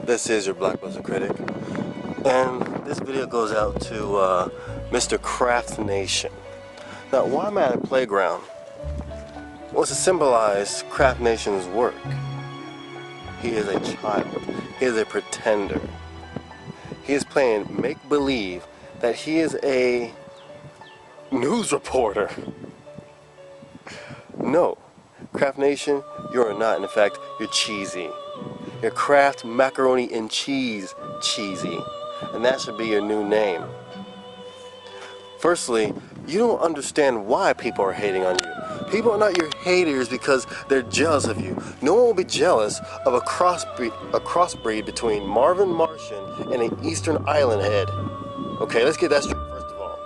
This is your BlackBusterCritic, and this video goes out to Mr. CraftNation. Now, why am I at a playground? Well, it's to symbolize CraftNation's work. He is a child. He is a pretender. He is playing make-believe that he is a news reporter. No, CraftNation, you are not. In fact, you're cheesy. You're Kraft Macaroni and Cheese cheesy. And that should be your new name. Firstly, you don't understand why people are hating on you. People are not your haters because they're jealous of you. No one will be jealous of a crossbreed between Marvin Martian and an Eastern Island head. Okay, let's get that straight first of all.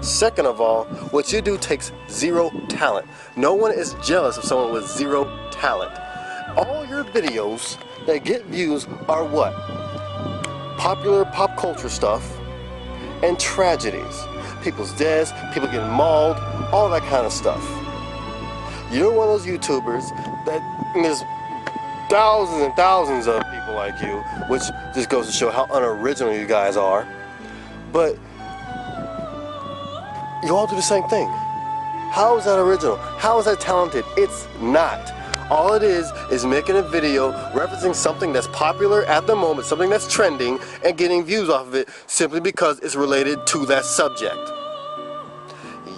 Second of all, what you do takes zero talent. No one is jealous of someone with zero talent. All your videos that get views are what? Popular pop culture stuff and tragedies. People's deaths, people getting mauled, all that kind of stuff. You're one of those YouTubers that there's thousands and thousands of people like you, which just goes to show how unoriginal you guys are. But you all do the same thing. How is that original? How is that talented? It's not. All it is making a video referencing something that's popular at the moment, something that's trending, and getting views off of it simply because it's related to that subject.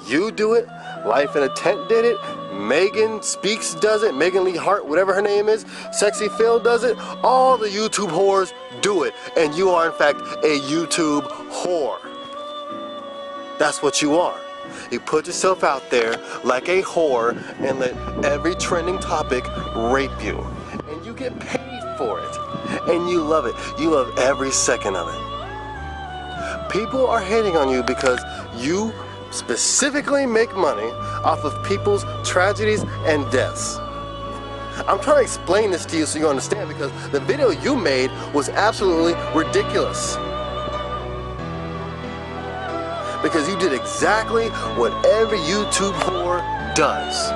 You do it, Life in a Tent did it, Megan Speaks does it, Megan Lee Hart, whatever her name is, Sexy Phil does it, all the YouTube whores do it, and you are in fact a YouTube whore. That's what you are. You put yourself out there like a whore and let every trending topic rape you. And you get paid for it. And you love it. You love every second of it. People are hating on you because you specifically make money off of people's tragedies and deaths. I'm trying to explain this to you so you understand, because the video you made was absolutely ridiculous. Because you did exactly what every YouTube whore does.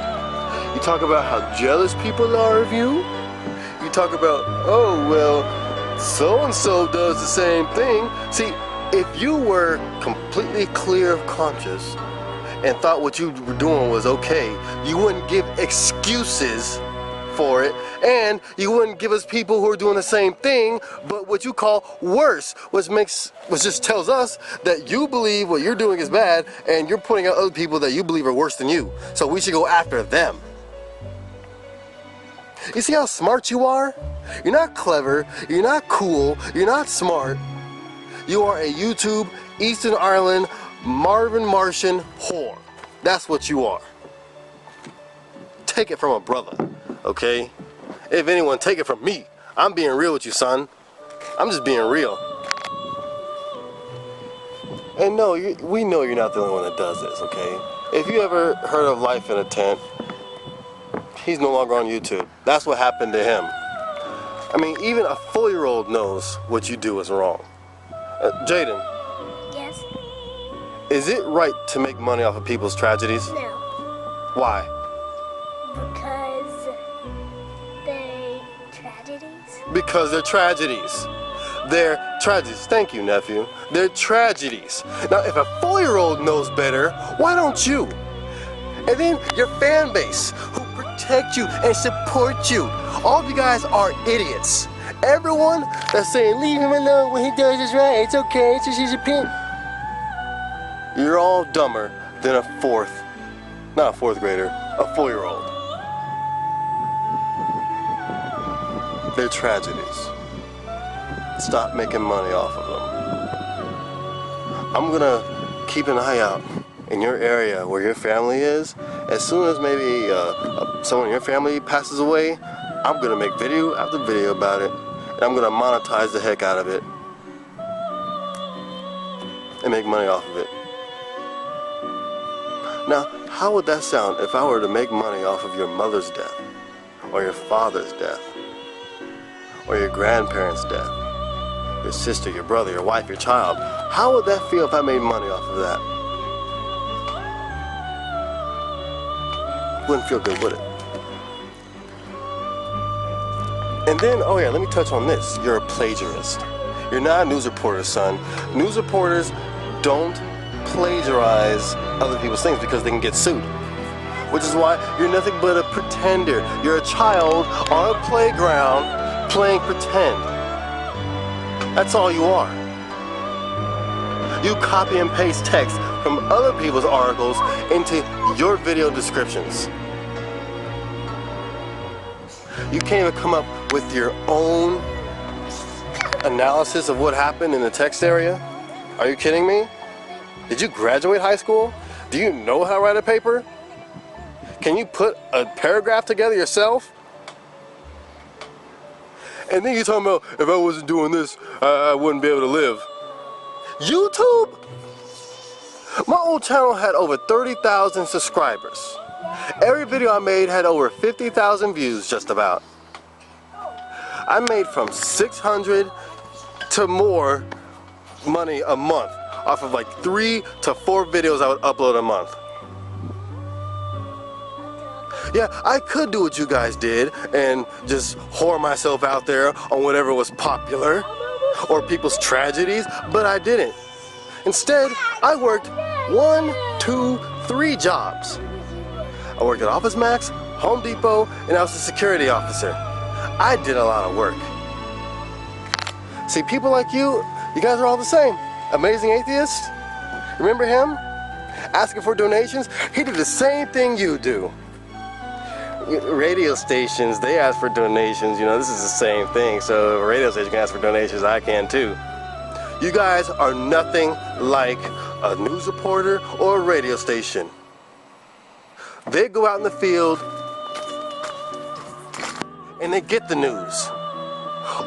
You talk about how jealous people are of you. You talk about, oh, well, so-and-so does the same thing. See, if you were completely clear of conscience and thought what you were doing was okay, you wouldn't give excuses for it, and you wouldn't give us people who are doing the same thing but what you call worse, which just tells us that you believe what you're doing is bad and you're putting out other people that you believe are worse than you, so we should go after them. You see how smart you are? You're not clever, you're not cool, you're not smart. You are a YouTube Eastern Ireland Marvin Martian whore. That's what you are. Take it from a brother. Okay? If anyone, take it from me. I'm being real with you, son. I'm just being real. And no, we know you're not the only one that does this, okay? If you ever heard of Life in a Tent, he's no longer on YouTube. That's what happened to him. I mean, even a 4-year-old knows what you do is wrong. Jaden. Yes? Is it right to make money off of people's tragedies? No. Why? Because they're tragedies. They're tragedies. Thank you, nephew. They're tragedies. Now, if a 4-year-old knows better, why don't you? And then your fan base, who protect you and support you. All of you guys are idiots. Everyone that's saying, leave him alone when he does his right, it's okay, it's just his opinion. You're all dumber than not a fourth grader, a 4-year-old. They're tragedies. Stop making money off of them. I'm gonna keep an eye out in your area where your family is. As soon as maybe someone in your family passes away, I'm gonna make video after video about it, and I'm gonna monetize the heck out of it and make money off of it. Now, how would that sound if I were to make money off of your mother's death, or your father's death, or your grandparents' death, your sister, your brother, your wife, your child? How would that feel if I made money off of that? Wouldn't feel good, would it? And then, oh yeah, let me touch on this. You're a plagiarist. You're not a news reporter, son. News reporters don't plagiarize other people's things because they can get sued. Which is why you're nothing but a pretender. You're a child on a playground playing pretend. That's all you are. You copy and paste text from other people's articles into your video descriptions. You can't even come up with your own analysis of what happened in the text area? Are you kidding me? Did you graduate high school? Do you know how to write a paper? Can you put a paragraph together yourself? And then you're talking about, if I wasn't doing this, I wouldn't be able to live. YouTube? My old channel had over 30,000 subscribers. Every video I made had over 50,000 views, just about. I made from $600 to more money a month off of like 3 to 4 videos I would upload a month. Yeah, I could do what you guys did and just whore myself out there on whatever was popular or people's tragedies, but I didn't. Instead, I worked 1, 2, 3 jobs. I worked at Office Max, Home Depot, and I was a security officer. I did a lot of work. See, people like you guys are all the same. Amazing Atheist, remember him? Asking for donations? He did the same thing you do. Radio stations, they ask for donations, you know, this is the same thing. So if a radio station can ask for donations, I can too. You guys are nothing like a news reporter or a radio station. They go out in the field and they get the news.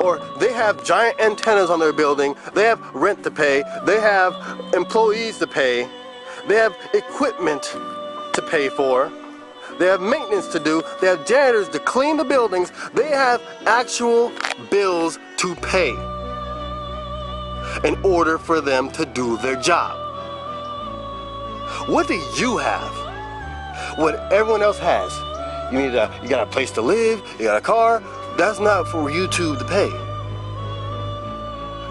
Or they have giant antennas on their building, they have rent to pay, they have employees to pay, they have equipment to pay for, they have maintenance to do, they have janitors to clean the buildings, they have actual bills to pay in order for them to do their job. What do you have? What everyone else has. You got a place to live, you got a car. That's not for YouTube to pay.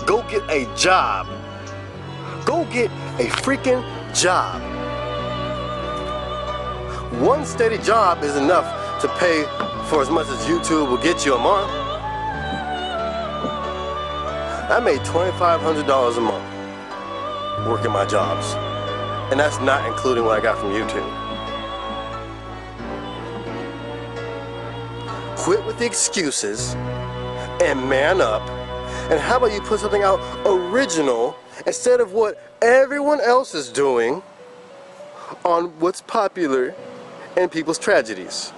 Go get a job. Go get a freaking job. One steady job is enough to pay for as much as YouTube will get you a month. I made $2,500 a month working my jobs. And that's not including what I got from YouTube. Quit with the excuses and man up. And how about you put something out original instead of what everyone else is doing on what's popular and people's tragedies.